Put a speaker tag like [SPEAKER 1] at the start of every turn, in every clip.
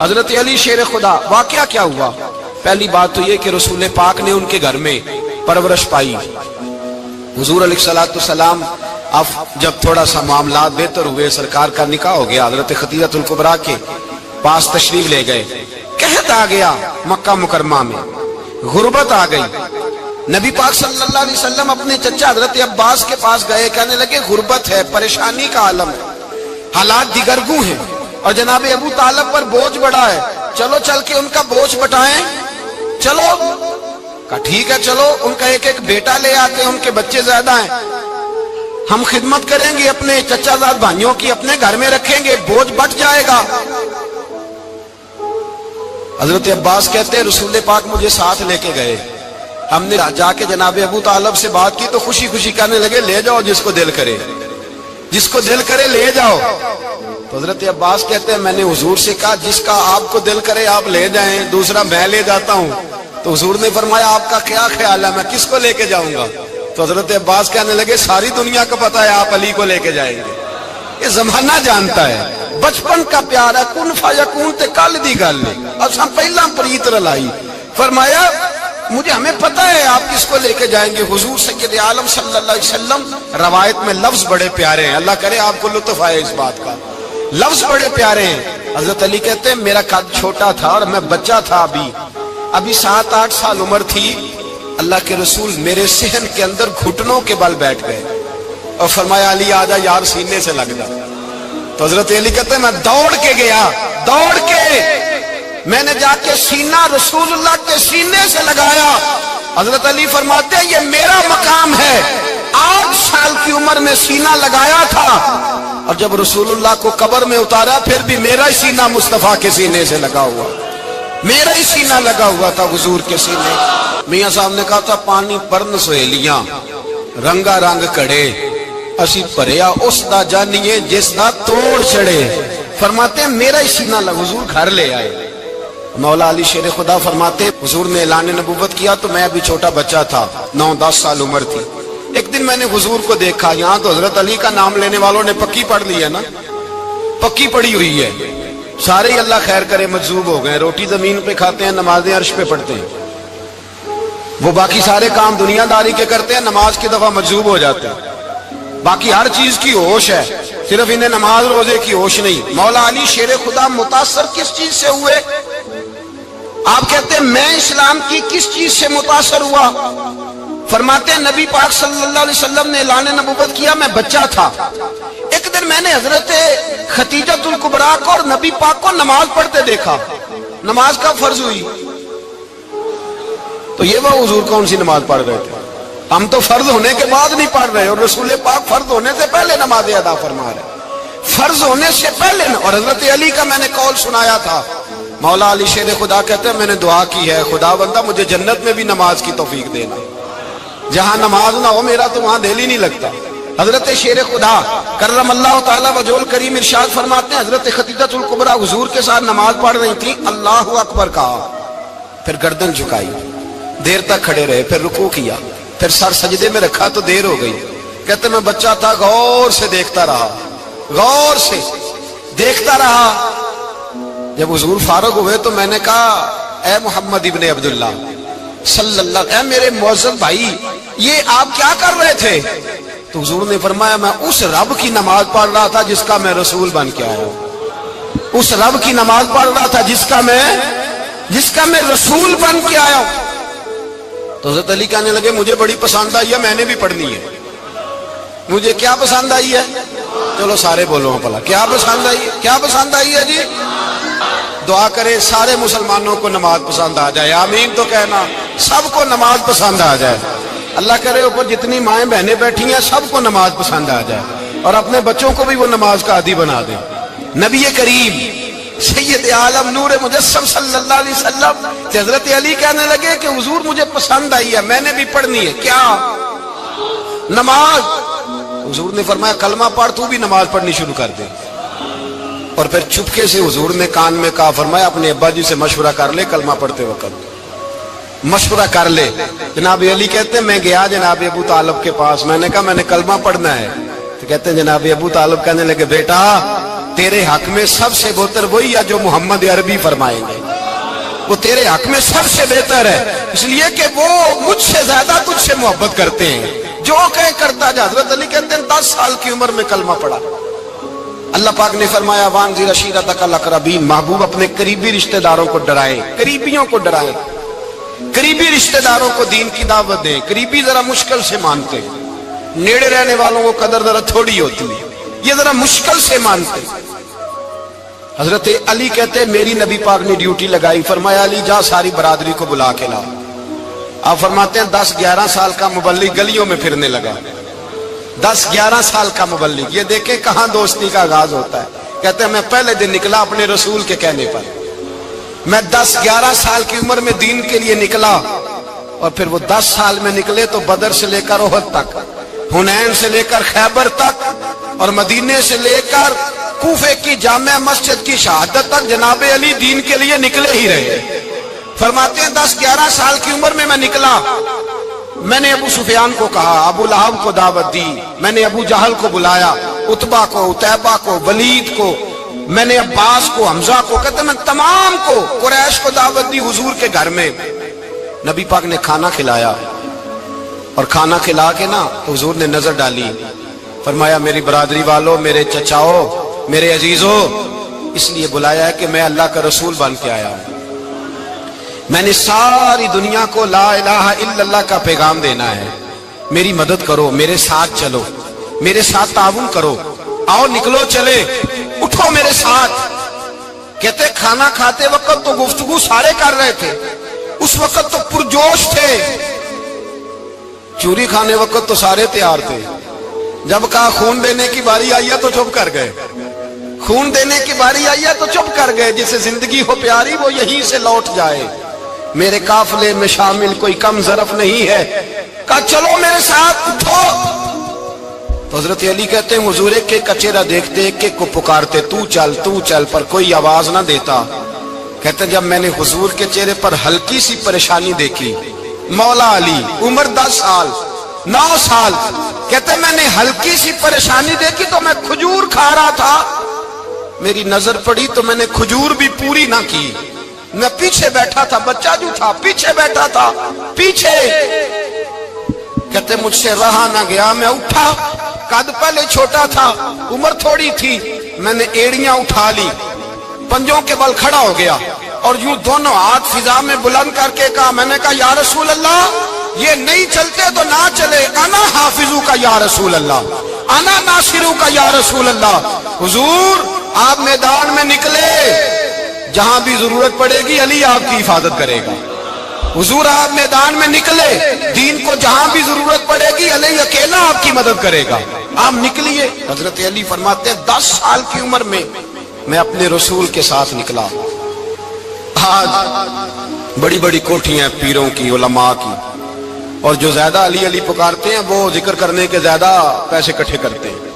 [SPEAKER 1] حضرت علی شیر خدا، واقعہ کیا ہوا؟ پہلی بات تو یہ کہ رسول پاک نے ان کے گھر میں پرورش پائی۔ حضور علیہ الصلوۃ والسلام اب جب تھوڑا سا معاملات بہتر ہوئے، سرکار کا نکاح ہو گیا، حضرت خدیجہ الکبریٰ کے پاس تشریف لے گئے۔ قحط آ گیا مکہ مکرمہ میں، غربت آ گئی۔ نبی پاک صلی اللہ علیہ وسلم اپنے چچا حضرت عباس کے پاس گئے، کہنے لگے غربت ہے، پریشانی کا عالم ہے، حالات دیگرگوں ہیں اور جناب ابو طالب پر بوجھ بڑا ہے، چلو چل کے ان کا بوجھ بٹائیں۔ چلو کہا ٹھیک ہے، چلو ان کا ایک ایک بیٹا لے آتے ہیں، ان کے بچے زیادہ ہیں، ہم خدمت کریں گے اپنے چچا زاد بھائیوں کی، اپنے گھر میں رکھیں گے، بوجھ بٹ جائے گا۔ حضرت عباس کہتے ہیں رسول پاک مجھے ساتھ لے کے گئے، ہم نے جا کے جناب ابو طالب سے بات کی تو خوشی خوشی کہنے لگے لے جاؤ جس کو دل کرے، جس کو دل کرے لے جاؤ۔ تو حضرت عباس کہتے ہیں میں نے حضور سے کہا جس کا آپ کو دل کرے آپ لے جائیں، دوسرا میں لے جاتا ہوں۔ تو حضور نے فرمایا آپ کا کیا خیال ہے، میں کس کو لے کے جاؤں گا؟ تو حضرت عباس کہنے لگے ساری دنیا کو پتا ہے آپ علی کو لے کے جائیں گے، یہ زمانہ جانتا ہے، بچپن کا پیار ہے، کن فیکون تے کل دی گل ہے، اب ہم پہلا پریت رلائی۔ فرمایا مجھے ہمیں پتہ ہے آپ کس کو لے کے جائیں گے۔ حضور سید عالم صلی اللہ علیہ وسلم، روایت میں لفظ بڑے پیارے ہیں، اللہ کرے آپ کو لطف آئے اس بات کا، لفظ بڑے پیارے ہیں۔ حضرت علی کہتے ہیں میرا قد چھوٹا تھا اور میں بچہ تھا، ابھی 7-8 سال عمر تھی، اللہ کے رسول میرے صحن کے اندر گھٹنوں کے بل بیٹھ گئے اور فرمایا علی آجا یار سینے سے لگ جا۔ تو حضرت علی کہتے ہیں میں دوڑ کے گیا، دوڑ کے میں نے جا کے سینہ رسول اللہ کے سینے سے لگایا۔ حضرت علی فرماتے ہیں یہ میرا مقام ہے، 8 سال کی عمر میں سینہ لگایا تھا اور جب رسول اللہ کو قبر میں اتارا پھر بھی میرا ہی سینہ مصطفیٰ کے سینے سے لگا ہوا، میرا ہی سینہ لگا ہوا تھا حضور کے سینے۔ میاں صاحب نے کہا تھا پانی پرن سہیلیاں رنگا رنگ کڑے، اسی پریا اس دا جانیے جس دا توڑ چڑے۔ فرماتے ہیں میرا ہی سینہ لگا، حضور گھر لے آئے۔ مولا علی شیر خدا فرماتے ہیں حضور نے اعلان نبوت کیا تو میں ابھی چھوٹا بچہ تھا، 9-10 سال عمر تھی۔ ایک دن میں نے حضور کو دیکھا، یہاں تو حضرت علی کا نام لینے والوں نے پکی پڑھ لی ہے نا، پکی پڑھی ہوئی ہے، سارے ہی اللہ خیر کرے مجذوب ہو گئے، روٹی زمین پہ کھاتے ہیں، نمازیں عرش پہ پڑھتے ہیں، وہ باقی سارے کام دنیا داری کے کرتے ہیں، نماز کی دفعہ مجذوب ہو جاتے ہیں، باقی ہر چیز کی ہوش ہے، صرف انہیں نماز روزے کی ہوش نہیں۔ مولا علی شیر خدا متاثر کس چیز سے ہوئے؟ آپ کہتے ہیں میں اسلام کی کس چیز سے متاثر ہوا؟ فرماتے ہیں نبی پاک صلی اللہ علیہ وسلم نے اعلان نبوت کیا، میں بچہ تھا، ایک دن میں نے حضرت خدیجہ الکبریٰ کو اور نبی پاک کو نماز پڑھتے دیکھا، نماز کا فرض ہوئی تو یہ وہ حضور کون سی نماز پڑھ رہے تھے؟ ہم تو فرض ہونے کے بعد نہیں پڑھ رہے اور رسول پاک فرض ہونے سے پہلے نماز ادا فرما رہے، فرض ہونے سے پہلے۔ اور حضرت علی کا میں نے قول سنایا تھا، مولا علی شیر خدا کہتے ہیں میں نے دعا کی ہے خدا بندہ مجھے جنت میں بھی نماز کی توفیق دینا، جہاں نماز نہ ہو میرا تو وہاں دل ہی نہیں لگتا۔ حضرت شیر خدا کرم اللہ تعالیٰ وجہ الکریم ارشاد فرماتے ہیں حضرت خدیجہ الکبریٰ حضور کے ساتھ نماز پڑھ رہی تھی، اللہ اکبر کہا، پھر گردن جھکائی، دیر تک کھڑے رہے، پھر رکوع کیا، پھر سر سجدے میں رکھا تو دیر ہو گئی۔ کہتے میں بچہ تھا، غور سے دیکھتا رہا، غور سے دیکھتا رہا۔ جب حضور فارغ ہوئے تو میں نے کہا اے محمد ابن عبداللہ صلی اللہ، اے میرے معزز بھائی یہ آپ کیا کر رہے تھے؟ تو حضور نے فرمایا میں اس رب کی نماز پڑھ رہا تھا جس کا میں رسول بن کے آیا ہوں، اس رب کی نماز پڑھ رہا تھا جس کا میں رسول بن کے آیا ہوں۔ تو حضرت علی کہنے لگے مجھے بڑی پسند آئی ہے، میں نے بھی پڑھنی ہے۔ مجھے کیا پسند آئی ہے؟ چلو سارے بولو پلا کیا پسند آئی ہے؟ کیا پسند آئی ہے جی؟ دعا کرے سارے مسلمانوں کو نماز پسند آ جائے، آمین تو کہنا، سب کو نماز پسند آ جائے۔ اللہ کرے اوپر جتنی مائیں بہنیں بیٹھی ہیں سب کو نماز پسند آ جائے اور اپنے بچوں کو بھی وہ نماز کا عادی بنا دیں۔ نبی کریم سید عالم نور مجسم صلی اللہ علیہ وسلم حضرت علی کہنے لگے کہ حضور مجھے پسند آئی ہے، میں نے بھی پڑھنی ہے، کیا؟ نماز۔ حضور نے فرمایا کلمہ پڑھ، تو بھی نماز پڑھنی شروع کر دے۔ اور پھر چپکے سے حضور نے کان میں کہا، فرمایا اپنے ابا جی سے مشورہ کر لے، کلمہ پڑھتے وقت مشورہ کر لے۔ جناب علی کہتے ہیں میں گیا جناب ابو طالب کے پاس، میں نے کہا میں نے کلمہ پڑھنا ہے، تو کہتے ہیں جناب ابو طالب کہنے لگے بیٹا تیرے حق میں سب سے بہتر وہی ہے جو محمد عربی فرمائیں گے، وہ تیرے حق میں سب سے بہتر ہے، اس لیے کہ وہ مجھ سے زیادہ تجھ سے محبت کرتے ہیں، جو کہیں کرتا جا۔ حضرت علی کہتے ہیں 10 سال کی عمر میں کلمہ پڑھا۔ اللہ پاک نے فرمایا وانذر عشیرتک الاقربین، محبوب اپنے قریبی رشتہ داروں کو ڈرائے، قریبیوں کو ڈرائے، قریبی رشتہ داروں کو دین کی دعوت دیں۔ قریبی ذرا مشکل سے مانتے ہیں، نیڑے رہنے والوں کو قدر ذرا تھوڑی ہوتی ہے، یہ ذرا مشکل سے مانتے ہیں۔ حضرت علی کہتے ہیں میری نبی پاک نے ڈیوٹی لگائی، فرمایا علی جا ساری برادری کو بلا کے لا۔ آپ فرماتے ہیں 10-11 سال کا مبلغ گلیوں میں پھرنے لگا، 10-11 سال کا مبلغ، یہ دیکھیں کہاں دوستی کا آغاز ہوتا ہے۔ کہتے ہیں میں پہلے دن نکلا اپنے رسول کے کہنے پر، میں 10-11 سال کی عمر میں دین کے لیے نکلا، اور پھر وہ 10 سال میں نکلے تو بدر سے لے کر احد تک، حنین سے لے کر خیبر تک، اور مدینے سے لے کر کوفے کی جامع مسجد کی شہادت تک جناب علی دین کے لیے نکلے ہی رہے۔ فرماتے ہیں 10-11 سال کی عمر میں نکلا، میں نے ابو سفیان کو کہا، ابو لہب کو دعوت دی، میں نے ابو جہل کو بلایا، عتبہ کو، عتیبہ کو، ولید کو، میں نے عباس کو، حمزہ کو، کہتے میں تمام کو، قریش کو دعوت دی حضور کے گھر میں۔ نبی پاک نے کھانا کھلایا، اور کھانا کھلا کے نا تو حضور نے نظر ڈالی، فرمایا میری برادری والوں، میرے چچاؤ، میرے عزیزوں، اس لیے بلایا ہے کہ میں اللہ کا رسول بن کے آیا ہوں، میں نے ساری دنیا کو لا الہ الا اللہ کا پیغام دینا ہے، میری مدد کرو، میرے ساتھ چلو، میرے ساتھ تعاون کرو، آؤ نکلو چلے، اٹھو میرے ساتھ۔ کہتے کھانا کھاتے وقت تو گفتگو سارے کر رہے تھے، اس وقت تو پرجوش تھے، چوری کھانے وقت تو سارے تیار تھے، جب کہا خون دینے کی باری آئی ہے تو چپ کر گئے، خون دینے کی باری آئی ہے تو چپ کر گئے، جسے زندگی ہو پیاری وہ یہیں سے لوٹ جائے، میرے قافلے میں شامل کوئی کم ظرف نہیں ہے، کہا چلو میرے ساتھ اٹھو۔ تو حضرت علی کہتے ہیں حضور ایک ایک کا چہرہ دیکھتے، ایک ایک کو پکارتے، تو چل، پر کوئی آواز نہ دیتا۔ کہتے ہیں جب میں نے حضور کے چہرے پر ہلکی سی پریشانی دیکھی، مولا علی عمر 10 سال 9 سال، کہتے ہیں میں نے ہلکی سی پریشانی دیکھی تو میں کھجور کھا رہا تھا، میری نظر پڑی تو میں نے کھجور بھی پوری نہ کی، میں پیچھے بیٹھا تھا، بچہ جو تھا پیچھے بیٹھا تھا، پیچھے۔ کہتے مجھ سے رہا نہ گیا، میں اٹھا، قد پہلے چھوٹا تھا، عمر تھوڑی تھی، میں نے ایڑیاں اٹھا لی، پنجوں کے بل کھڑا ہو گیا، اور یوں دونوں ہاتھ فضا میں بلند کر کے کہا، میں نے کہا یا رسول اللہ یہ نہیں چلتے تو نہ چلے، انا حافظو کا یا رسول اللہ، انا ناصرو کا یا رسول اللہ۔ حضور آپ میدان میں نکلے، جہاں بھی ضرورت پڑے گی علی آپ کی حفاظت کرے گا، حضور آپ میدان میں نکلے، دین کو جہاں بھی ضرورت پڑے گی علی اکیلا آپ کی مدد کرے گا، آپ نکلیے۔ حضرت علی فرماتے ہیں 10 سال کی عمر میں میں اپنے رسول کے ساتھ نکلا۔ آج بڑی بڑی کوٹھیاں پیروں کی، علماء کی، اور جو زیادہ علی علی پکارتے ہیں وہ ذکر کرنے کے زیادہ پیسے اکٹھے کرتے ہیں،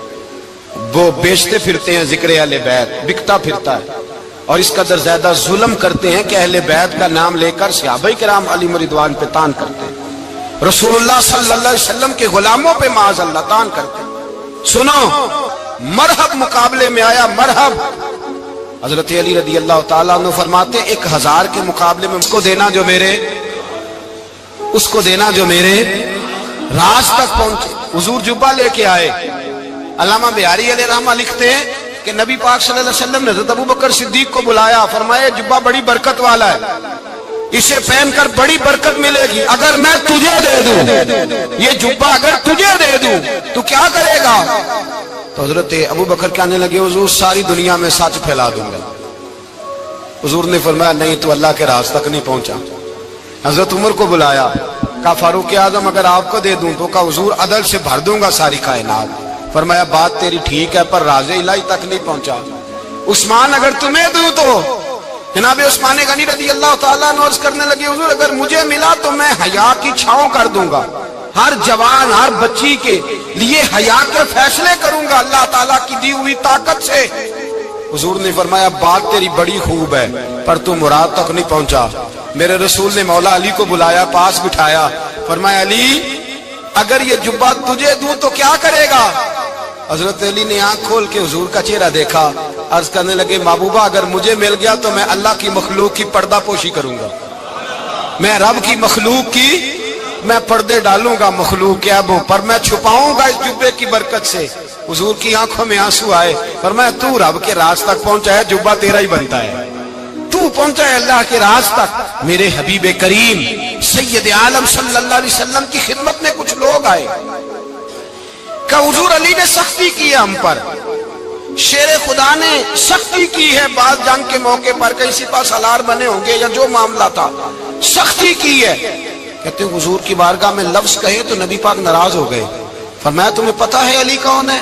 [SPEAKER 1] وہ بیچتے پھرتے ہیں، ذکر اہل بیت بکتا پھرتا ہے، اور اس قدر زیادہ ظلم کرتے ہیں کہ اہل بیت کا نام لے کر صحابہ کرام علی رضوان پہ تان کرتے ہیں، رسول اللہ صلی اللہ علیہ وسلم کے غلاموں پہ معاذ اللہ تان کرتے ہیں۔ سنو، مرحب مقابلے میں آیا، مرحب۔ حضرت علی رضی اللہ تعالیٰ عنہ فرماتے 1000 کے مقابلے میں اس کو دینا جو میرے راز تک پہنچے۔ حضور جبہ لے کے آئے، علامہ بہاری علیہ رحمہ لکھتے ہیں کہ نبی پاک صلی اللہ علیہ وسلم نے حضرت ابوبکر صدیق کو بلایا، فرمایا جبہ بڑی برکت والا ہے، اسے پہن کر بڑی برکت ملے گی، اگر میں تجھے دے دوں، یہ جبہ اگر تجھے دے دوں تو کیا کرے گا؟ تو حضرت ابوبکر کہنے لگے حضور ساری دنیا میں سچ پھیلا دوں گا۔ حضور نے فرمایا نہیں، تو اللہ کے راز تک نہیں پہنچا۔ حضرت عمر کو بلایا، کہا فاروق اعظم اگر آپ کو دے دوں تو، کہا حضور عدل سے بھر دوں گا ساری کائنات۔ فرمایا بات تیری ٹھیک ہے پر راز الہی تک نہیں پہنچا۔ عثمان اگر تمہیں دوں تو، جناب عثمان غنی رضی اللہ تعالیٰ عنہ عرض کرنے لگے حضور اگر مجھے ملا تو میں حیا کی چھاؤں کر دوں گا، ہر جوان ہر بچی کے لیے حیا کے فیصلے کروں گا اللہ تعالیٰ کی دی ہوئی طاقت سے۔ حضور نے فرمایا بات تیری بڑی خوب ہے پر تو مراد تک نہیں پہنچا۔ میرے رسول نے مولا علی کو بلایا، پاس بٹھایا، فرمایا علی اگر یہ جبہ تجھے دوں تو کیا کرے گا؟ حضرت علی نے آنکھ کھول کے حضور کا چہرہ دیکھا، عرض کرنے لگے محبوبہ اگر مجھے مل گیا تو میں اللہ کی مخلوق کی پردہ پوشی کروں گا، میں رب کی مخلوق کی میں پردے ڈالوں گا مخلوق کے ابو پر، میں چھپاؤں گا اس جبے کی برکت سے۔ حضور کی آنکھوں میں آنسو آئے، فرمایا تو رب کے راز تک پہنچا ہے، جبہ تیرا ہی بنتا ہے، تو پہنچا ہے اللہ کے راز تک۔ میرے حبیب کریم سید عالم صلی اللہ علیہ وسلم کی خدمت میں کچھ لوگ آئے کہ حضور علی نے سختی کی ہے ہم پر، شیر خدا نے سختی کی ہے، بعض جنگ کے موقع پر کئی سپہ سالار بنے ہوں گے یا جو معاملہ تھا سختی کی ہے۔ کہتے ہیں حضور کی بارگاہ میں لفظ کہے تو نبی پاک ناراض ہو گئے، فرمایا تمہیں پتہ ہے علی کون ہے؟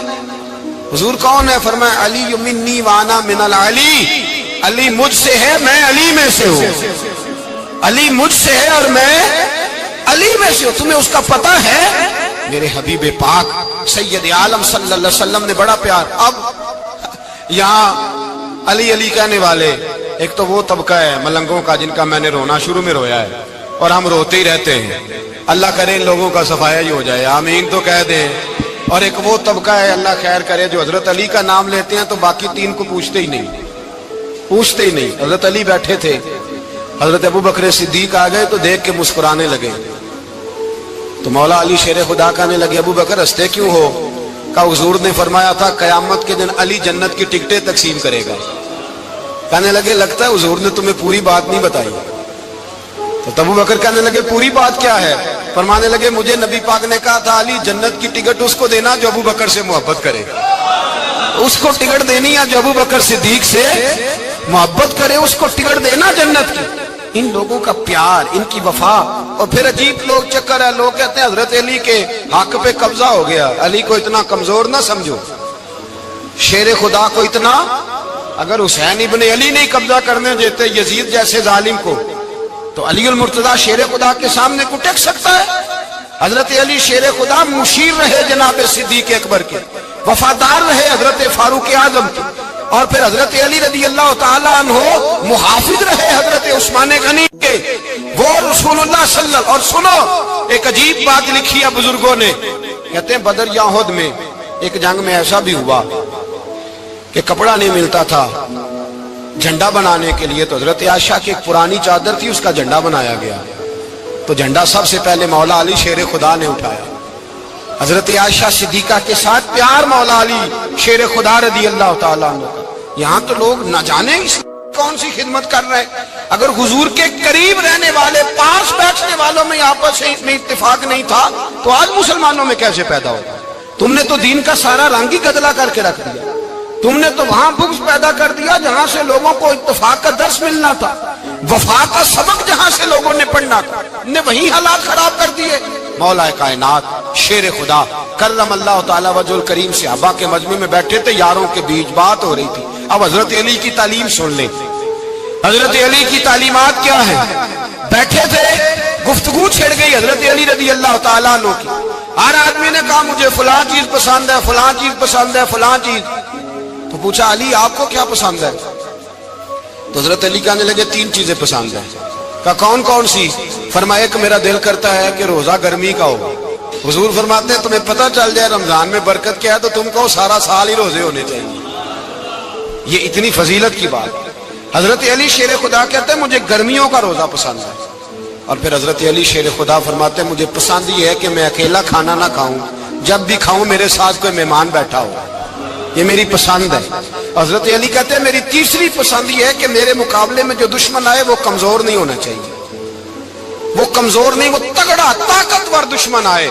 [SPEAKER 1] حضور کون ہے؟ فرمایا علی منی وانا من العلی، علی مجھ سے ہے میں علی میں سے ہوں، علی مجھ سے ہے اور میں علی میں سے ہوں، تمہیں اس کا پتہ ہے؟ میرے حبیب پاک سید عالم صلی اللہ علیہ وسلم نے بڑا پیار۔ اب یہاں علی علی کہنے والے ایک تو وہ طبقہ ہے ملنگوں کا جن کا میں نے رونا شروع میں رویا ہے اور ہم روتے ہی رہتے ہیں، اللہ کرے ان لوگوں کا صفایا ہی ہو جائے، آمین تو کہہ دیں۔ اور ایک وہ طبقہ ہے اللہ خیر کرے جو حضرت علی کا نام لیتے ہیں تو باقی تین کو پوچھتے ہی نہیں، پوچھتے ہی نہیں۔ حضرت علی بیٹھے تھے، حضرت ابو بکر صدیق آ گئے تو دیکھ کے مسکرانے لگے، تو مولا علی شیر خدا کہنے لگے ابو بکر ہنستے کیوں ہو؟ کہا حضور نے فرمایا تھا قیامت کے دن علی جنت کی ٹکٹیں تقسیم کرے گا۔ کہنے لگے لگتا ہے حضور نے تمہیں پوری بات نہیں بتائی۔ تو ابو بکر کہنے لگے پوری بات کیا ہے؟ فرمانے لگے مجھے نبی پاک نے کہا تھا علی جنت کی ٹکٹ اس کو دینا جو ابو بکر سے محبت کرے، اس کو ٹکٹ دینی ہے جو ابو بکر صدیق سے محبت کرے، اس کو ٹکٹ دینا جنت کی۔ ان لوگوں کا پیار، ان کی وفا۔ اور پھر عجیب لوگ چکر ہے، لوگ کہتے ہیں حضرت علی کے حق پہ قبضہ ہو گیا، علی کو اتنا کمزور نہ سمجھو، شیر خدا کو اتنا، اگر حسین ابن علی نہیں قبضہ کرنے دیتے یزید جیسے ظالم کو تو علی المرتضیٰ شیر خدا کے سامنے کو ٹک سکتا ہے؟ حضرت علی شیر خدا مشیر رہے جناب صدیق اکبر کے، وفادار رہے حضرت فاروق اعظم کے، اور پھر حضرت علی رضی اللہ تعالیٰ عنہ محافظ رہے حضرت عثمان غنی کے، وہ رسول اللہ صلی اللہ۔ اور سنو ایک عجیب بات لکھی ہے بزرگوں نے، کہتے ہیں بدر یا احد میں ایک جنگ میں ایسا بھی ہوا کہ کپڑا نہیں ملتا تھا جھنڈا بنانے کے لیے، تو حضرت عائشہ کی ایک پرانی چادر تھی، اس کا جھنڈا بنایا گیا، تو جھنڈا سب سے پہلے مولا علی شیر خدا نے اٹھایا۔ حضرت عائشہ صدیقہ کے ساتھ پیار مولا علی شیر خدا رضی اللہ تعالیٰ عنہ کا۔ یہاں تو لوگ نہ جانے کون سی خدمت کر رہے ہیں، اگر حضور کے قریب رہنے والے پاس بیٹھنے والوں میں آپس میں اتفاق نہیں تھا تو آج مسلمانوں میں کیسے پیدا ہوگا؟ تم نے تو دین کا سارا رنگ ہی گدلا کر کے رکھ دیا، تم نے تو وہاں بغض پیدا کر دیا جہاں سے لوگوں کو اتفاق کا درس ملنا تھا، وفا کا سبق جہاں سے لوگوں نے پڑھنا تھا، نے وہی حالات خراب کر دیے۔ مولا کائنات شیر خدا کرم اللہ تعالیٰ وجہ الکریم صحابہ کے مجمع میں بیٹھے تھے، یاروں کے بیچ بات ہو رہی تھی۔ اب حضرت علی کی تعلیم سن لیں، حضرت علی کی تعلیمات کیا ہے؟ بیٹھے تھے، گفتگو چھڑ گئی حضرت علی رضی اللہ تعالیٰ عنہ کی، ہر آدمی نے کہا مجھے فلاں چیز پسند ہے، فلاں چیز پسند ہے، فلاں چیز۔ تو پوچھا علی آپ کو کیا پسند ہے؟ تو حضرت علی کہنے لگے تین چیزیں پسند ہیں۔ کہا کون کون سی؟ فرمایا کہ میرا دل کرتا ہے کہ روزہ گرمی کا ہو۔ حضور فرماتے ہیں تمہیں پتہ چل جائے رمضان میں برکت کیا ہے تو تم کو سارا سال ہی روزے ہونے چاہیے، یہ اتنی فضیلت کی بات۔ حضرت علی شیر خدا کہتے ہیں مجھے گرمیوں کا روزہ پسند ہے، اور پھر حضرت علی شیر خدا فرماتے ہیں مجھے پسند یہ ہے کہ میں اکیلا کھانا نہ کھاؤں، جب بھی کھاؤں میرے ساتھ کوئی مہمان بیٹھا ہو، یہ میری پسند ہے۔ حضرت علی کہتے ہیں میری تیسری پسند یہ ہے کہ میرے مقابلے میں جو دشمن آئے وہ کمزور نہیں ہونا چاہیے، وہ کمزور نہیں، وہ تگڑا طاقتور دشمن آئے۔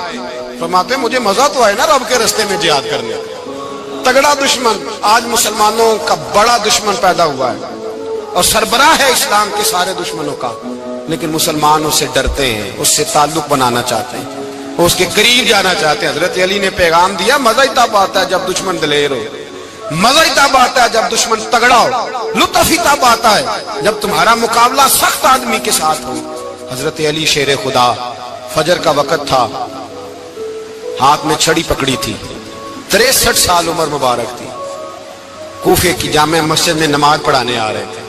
[SPEAKER 1] فرماتے ہیں مجھے مزہ تو آئے نا رب کے رستے میں جہاد کرنے کا، تگڑا دشمن۔ آج مسلمانوں کا بڑا دشمن پیدا ہوا ہے اور سربراہ ہے اسلام کے سارے دشمنوں کا، لیکن مسلمان اس سے ڈرتے ہیں، اس سے تعلق بنانا چاہتے ہیں، وہ اس کے قریب جانا چاہتے ہیں۔ حضرت علی نے پیغام دیا مزہ ہی تب آتا ہے جب دشمن دلیر ہو، مزہ ہی تب آتا ہے جب دشمن تگڑا ہو، لطف ہی تب آتا ہے جب تمہارا مقابلہ سخت آدمی کے ساتھ ہو۔ حضرت علی شیر خدا، فجر کا وقت تھا، ہاتھ میں چھڑی پکڑی تھی، 63 سال عمر مبارک تھی، کوفے کی جامع مسجد میں نماز پڑھانے آ رہے تھے،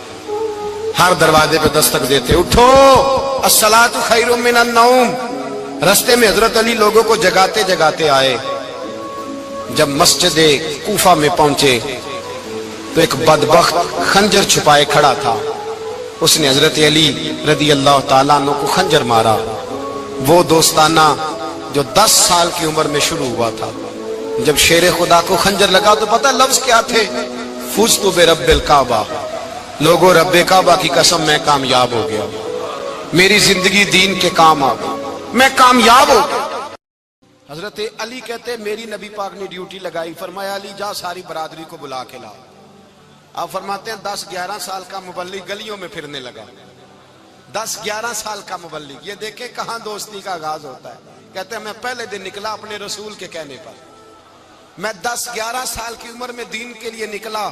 [SPEAKER 1] ہر دروازے پہ دستک دیتے اٹھو الصلاۃ خیر من النوم۔ رستے میں حضرت علی لوگوں کو جگاتے جگاتے آئے، جب مسجد کوفہ میں پہنچے تو ایک بدبخت خنجر چھپائے کھڑا تھا. اس نے حضرت علی رضی اللہ تعالیٰ عنہ کو خنجر مارا. وہ دوستانہ جو 10 سال کی عمر میں شروع ہوا تھا. جب شیر خدا کو خنجر لگا تو پتہ لفظ کیا تھے؟ فزت برب الکعبہ. لوگوں رب کعبہ کی قسم میں کامیاب ہو گیا, میری زندگی دین کے کام آ گئی, میں کامیاب ہو گیا. حضرت علی کہتے میری نبی پاک نے ڈیوٹی لگائی, فرمایا علی جا ساری برادری کو بلا کے لا. آپ فرماتے ہیں 10-11 سال کا مبلغ گلیوں میں پھرنے لگا. 10-11 سال کا مبلغ, یہ دیکھیں کہاں دوستی کا آغاز ہوتا ہے. کہتے ہیں میں پہلے دن نکلا اپنے رسول کے کہنے پر, میں 10-11 سال کی عمر میں دین کے لیے نکلا,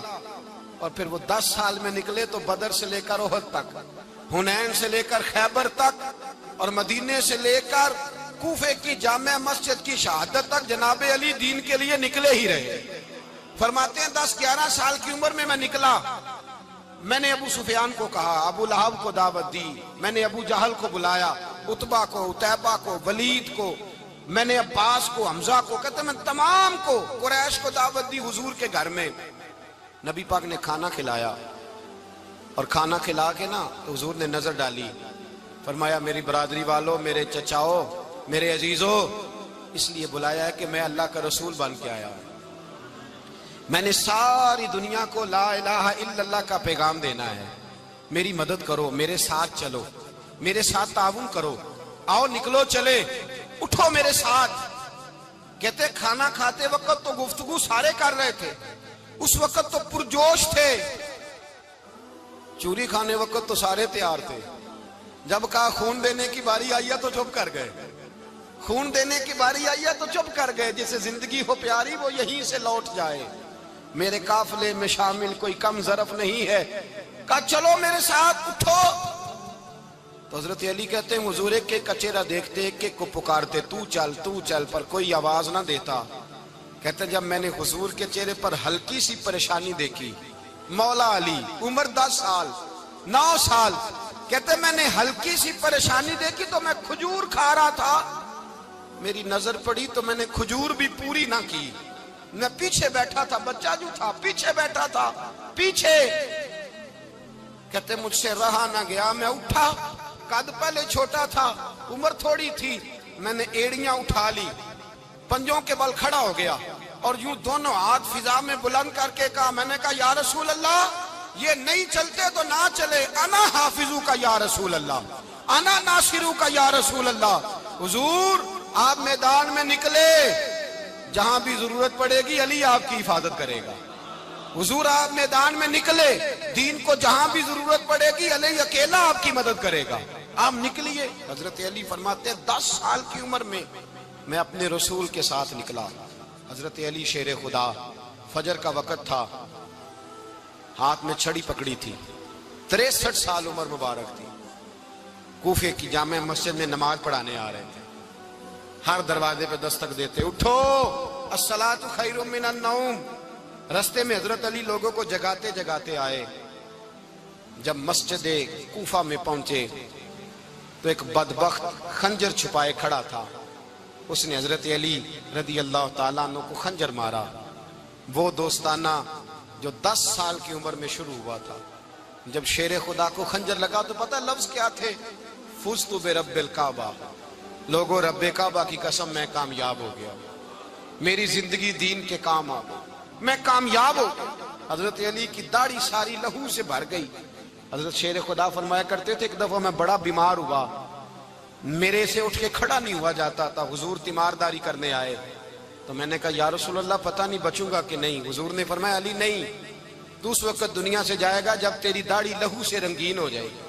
[SPEAKER 1] اور پھر وہ 10 سال میں نکلے تو بدر سے لے کر احد تک, حنین سے لے کر خیبر تک, اور مدینے سے لے کر کوفے کی جامع مسجد کی شہادت تک جناب علی دین کے لیے نکلے ہی رہے. فرماتے ہیں 10-11 سال کی عمر میں نکلا. میں نے ابو سفیان کو کہا, ابو لہب کو دعوت دی, میں نے ابو جہل کو بلایا, عتبہ کو, عتیبہ کو, ولید کو, میں نے عباس کو, حمزہ کو, کہتے میں تمام کو, قریش کو دعوت دی حضور کے گھر میں. نبی پاک نے کھانا کھلایا, اور کھانا کھلا کے نا تو حضور نے نظر ڈالی, فرمایا میری برادری والوں, میرے چچاؤ, میرے عزیزو, اس لیے بلایا ہے کہ میں اللہ کا رسول بن کے آیا ہوں. میں نے ساری دنیا کو لا الہ الا اللہ کا پیغام دینا ہے. میری مدد کرو, میرے ساتھ چلو, میرے ساتھ تعاون کرو, آؤ نکلو چلے, اٹھو میرے ساتھ. کہتے کھانا کھاتے وقت تو گفتگو سارے کر رہے تھے, اس وقت تو پرجوش تھے. چوری کھانے وقت تو سارے تیار تھے. جب کہا خون دینے کی باری آئی ہے تو چپ کر گئے, خون دینے کی باری آئی ہے تو چپ کر گئے. جسے زندگی ہو پیاری وہ یہیں سے لوٹ جائے, میرے قافلے میں شامل کوئی کم ظرف نہیں ہے. کہا چلو میرے ساتھ, اٹھو. تو حضرت علی کہتے ہیں حضور ایک ایک چہرہ دیکھتے, ایک ایک کو پکارتے, تو چل, پر کوئی آواز نہ دیتا. کہتے جب میں نے حضور کے چہرے پر ہلکی سی پریشانی دیکھی, مولا علی عمر 10 سال 9 سال, کہتے میں نے ہلکی سی پریشانی دیکھی تو میں کھجور کھا رہا تھا, میری نظر پڑی تو میں نے کھجور بھی پوری نہ کی. میں پیچھے بیٹھا تھا, بچہ جو تھا پیچھے بیٹھا تھا, پیچھے. کہتے مجھ سے رہا نہ گیا, میں اٹھا. قد پہلے چھوٹا تھا, عمر تھوڑی تھی, میں نے ایڑیاں اٹھا لی, پنجوں کے بل کھڑا ہو گیا, اور یوں دونوں ہاتھ فضا میں بلند کر کے کہا, میں نے کہا یا رسول اللہ یہ نہیں چلتے تو نہ چلے, انا حافظو کا یا رسول اللہ, انا ناصرو کا یا رسول اللہ. حضور آپ میدان میں نکلے, جہاں بھی ضرورت پڑے گی علی آپ کی حفاظت کرے گا. حضور آپ میدان میں نکلے, دین کو جہاں بھی ضرورت پڑے گی علی اکیلا آپ کی مدد کرے گا. آپ نکلیے. حضرت علی فرماتے ہیں 10 سال کی عمر میں اپنے رسول کے ساتھ نکلا. حضرت علی شیر خدا, فجر کا وقت تھا, ہاتھ میں چھڑی پکڑی تھی, 63 سال عمر مبارک تھی. کوفے کی جامع مسجد میں نماز پڑھانے آ رہے تھے. ہر دروازے پہ دستک دیتے, اٹھو الصلاۃ خیر من النوم. رستے میں حضرت علی لوگوں کو جگاتے جگاتے آئے. جب مسجد کوفہ میں پہنچے تو ایک بدبخت خنجر چھپائے کھڑا تھا. اس نے حضرت علی رضی اللہ تعالیٰ عنہ کو خنجر مارا. وہ دوستانہ جو 10 سال کی عمر میں شروع ہوا تھا. جب شیر خدا کو خنجر لگا تو پتہ لفظ کیا تھے؟ فزت برب الکعبہ. لوگوں رب کعبہ کی قسم میں کامیاب ہو گیا, میری زندگی دین کے کام آ گئی, میں کامیاب ہو گیا. حضرت علی کی داڑھی ساری لہو سے بھر گئی. حضرت شیر خدا فرمایا کرتے تھے, ایک دفعہ میں بڑا بیمار ہوا, میرے سے اٹھ کے کھڑا نہیں ہوا جاتا تھا. حضور تیمارداری کرنے آئے تو میں نے کہا یا رسول اللہ پتہ نہیں بچوں گا کہ نہیں. حضور نے فرمایا علی نہیں, تو اس وقت دنیا سے جائے گا جب تیری داڑھی لہو سے رنگین ہو جائے گی.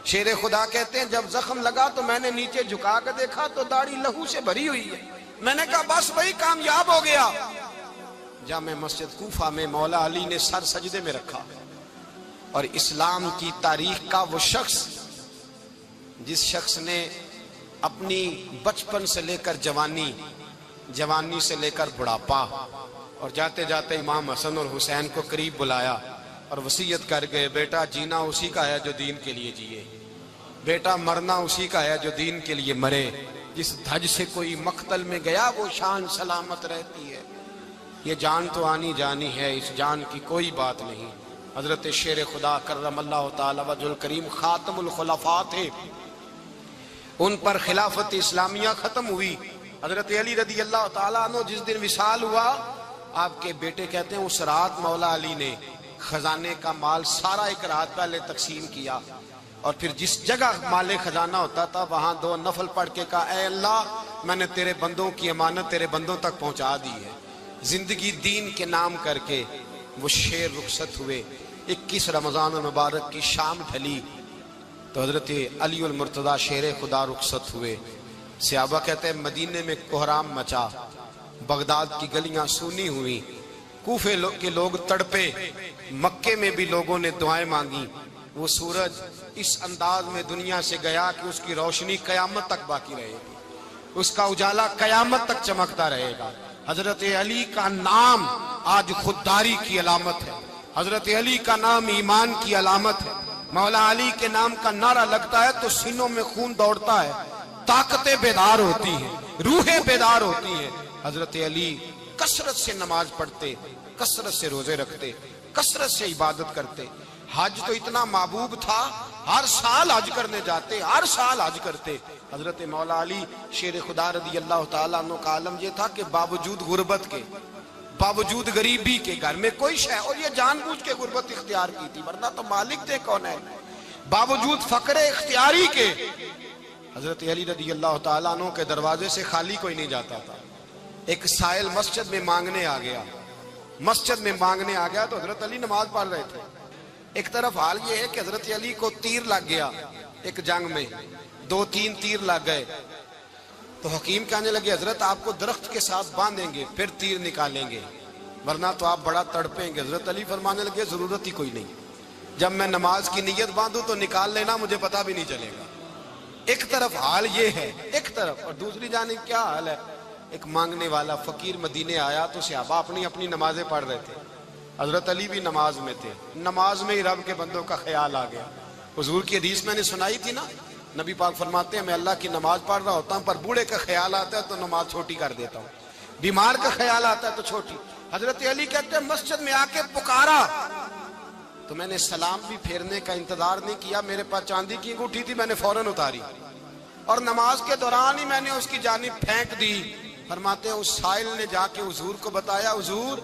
[SPEAKER 1] شیر خدا کہتے ہیں جب زخم لگا تو میں نے نیچے جھکا کے دیکھا تو داڑھی لہو سے بھری ہوئی ہے. میں نے کہا بس وہی کامیاب ہو گیا. جامع مسجد کوفہ میں مولا علی نے سر سجدے میں رکھا, اور اسلام کی تاریخ کا وہ شخص جس شخص نے اپنی بچپن سے لے کر جوانی, جوانی سے لے کر بڑھاپا, اور جاتے جاتے امام حسن اور حسین کو قریب بلایا اور وصیت کر گئے, بیٹا جینا اسی کا ہے جو دین کے لیے جیے, بیٹا مرنا اسی کا ہے جو دین کے لیے مرے. جس دھج سے کوئی مقتل میں گیا وہ شان سلامت رہتی ہے. یہ جان تو آنی جانی ہے، اس جان کی کوئی بات نہیں۔ حضرت شیر خدا کرم اللہ تعالی وجہ الکریم خاتم الخلفاء تھے، ان پر خلافت اسلامیہ ختم ہوئی۔ حضرت علی رضی اللہ تعالیٰ عنہ جس دن وصال ہوا، آپ کے بیٹے کہتے ہیں اس رات مولا علی نے خزانے کا مال سارا ایک رات پہلے تقسیم کیا، اور پھر جس جگہ مال خزانہ ہوتا تھا وہاں 2 نفل پڑھ کے کہا اے اللہ میں نے تیرے بندوں کی امانت تیرے بندوں تک پہنچا دی ہے۔ زندگی دین کے نام کر کے وہ شیر رخصت ہوئے۔ 21 رمضان المبارک کی شام ڈھلی تو حضرت علی المرتضیٰ شیر خدا رخصت ہوئے۔ صحابہ کہتے ہیں مدینے میں کوہرام مچا، بغداد کی گلیاں سونی ہوئی، کوفے کے لوگ تڑپے، مکے میں بھی لوگوں نے دعائیں مانگی۔ وہ سورج اس انداز میں دنیا سے گیا کہ اس کی روشنی قیامت تک باقی رہے گی، اس کا اجالا قیامت تک چمکتا رہے گا۔ حضرت علی کا نام آج خودداری کی علامت ہے، حضرت علی کا نام ایمان کی علامت ہے۔ مولا علی کے نام کا نعرہ لگتا ہے تو سینوں میں خون دوڑتا ہے، طاقتیں بیدار ہوتی ہیں، روحیں بیدار ہوتی ہیں۔ حضرت علی کثرت سے نماز پڑھتے، کثرت سے روزے رکھتے، کثرت سے عبادت کرتے۔ حج تو اتنا محبوب تھا، ہر سال حج کرنے جاتے، ہر سال حج کرتے۔ حضرت مولا علی شیر خدا رضی اللہ تعالیٰ عنہ کا عالم یہ تھا کہ باوجود غربت کے، باوجود غریبی کے، گھر میں کوئی شے، اور یہ جان بوجھ کے غربت اختیار کی تھی ورنہ تو مالک تھے کون ہے، باوجود فقر اختیاری کے حضرت علی رضی اللہ تعالیٰ عنہ کے دروازے سے خالی کوئی نہیں جاتا تھا۔ ایک سائل مسجد میں مانگنے آ گیا، مسجد میں مانگنے آ گیا تو حضرت علی نماز پڑھ رہے تھے۔ ایک طرف حال یہ ہے کہ حضرت علی کو تیر لگ گیا ایک جنگ میں، 2-3 تیر لگ گئے تو حکیم کہنے لگے حضرت آپ کو درخت کے ساتھ باندھیں گے پھر تیر نکالیں گے ورنہ تو آپ بڑا تڑپیں گے۔ حضرت علی فرمانے لگے ضرورت ہی کوئی نہیں، جب میں نماز کی نیت باندھوں تو نکال لینا، مجھے پتہ بھی نہیں چلے گا۔ ایک طرف حال یہ ہے، ایک طرف، اور دوسری جانب کیا حال ہے؟ ایک مانگنے والا فقیر مدینے آیا تو صحابہ اپنی اپنی نمازیں پڑھ رہے تھے، حضرت علی بھی نماز میں تھے۔ نماز میں ہی رب کے بندوں کا خیال آ گیا۔ حضور کی حدیث میں نے سنائی تھی نا، نبی پاک فرماتے ہیں میں اللہ کی نماز پڑھ رہا ہوتا ہوں پر بوڑھے کا خیال آتا ہے تو نماز چھوٹی کر دیتا ہوں، بیمار کا خیال آتا ہے تو چھوٹی۔ حضرت علی کہتے ہیں مسجد میں آ کے پکارا تو میں نے سلام بھی پھیرنے کا انتظار نہیں کیا، میرے پاس چاندی کی انگوٹھی تھی، میں نے فوراً اتاری اور نماز کے دوران ہی میں نے اس کی جانب پھینک دی۔ فرماتے ہیں اس سائل نے جا کے حضور کو بتایا حضور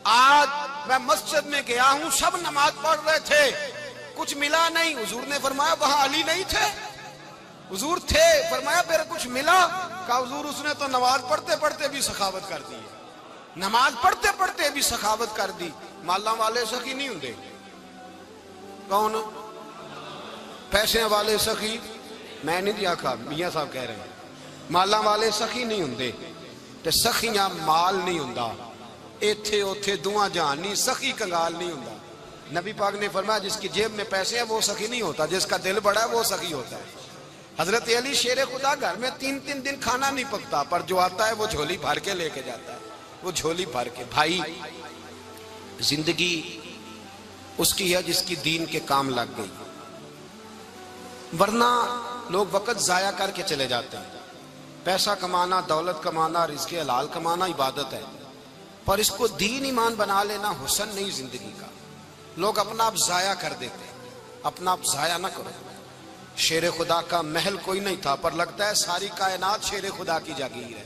[SPEAKER 1] آج میں مسجد میں گیا ہوں، سب نماز پڑھ رہے تھے، کچھ ملا نہیں۔ حضور نے فرمایا وہاں علی نہیں تھے؟ حضور تھے۔ فرمایا پھر کچھ ملا؟ کہا حضور اس نے تو نماز پڑھتے پڑھتے بھی سخاوت کر دی، نماز پڑھتے پڑھتے بھی سخاوت کر دی۔ مالاں والے سخی نہیں ہوندے، کون؟ پیسے والے سخی میں نہیں دیا کہا، میاں صاحب کہہ رہے ہیں مالاں والے سخی نہیں ہوندے تے سخیاں مال نہیں ہوندا، ایتھے اوتھے دعا جہان نہیں، سخی کنگال نہیں ہوندا۔ نبی پاک نے فرمایا جس کی جیب میں پیسے ہیں وہ سخی نہیں ہوتا، جس کا دل بڑا ہے وہ سخی ہوتا ہے۔ حضرت علی شیر خدا گھر میں 3 دن کھانا نہیں پکتا پر جو آتا ہے وہ جھولی بھر کے لے کے جاتا ہے، وہ جھولی بھر کے۔ بھائی زندگی اس کی ہے جس کی دین کے کام لگ گئی، ورنہ لوگ وقت ضائع کر کے چلے جاتے ہیں۔ پیسہ کمانا، دولت کمانا، رزق حلال کمانا عبادت ہے، پر اس کو دین ایمان بنا لینا حسن نہیں زندگی کا۔ لوگ اپنا آپ ضائع کر دیتے ہیں، اپنا آپ ضائع نہ کرو۔ شیر خدا کا محل کوئی نہیں تھا پر لگتا ہے ساری کائنات شیر خدا کی جاگیر ہے۔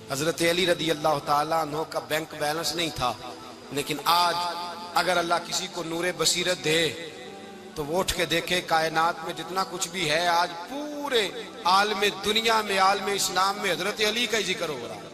[SPEAKER 1] حضرت علی رضی اللہ تعالیٰ عنہ کا بینک بیلنس نہیں تھا، لیکن آج اگر اللہ کسی کو نور بصیرت دے تو وہ اٹھ کے دیکھے کائنات میں جتنا کچھ بھی ہے آج پورے عالم دنیا میں، عالم اسلام میں حضرت علی کا ہی ذکر ہو رہا ہے۔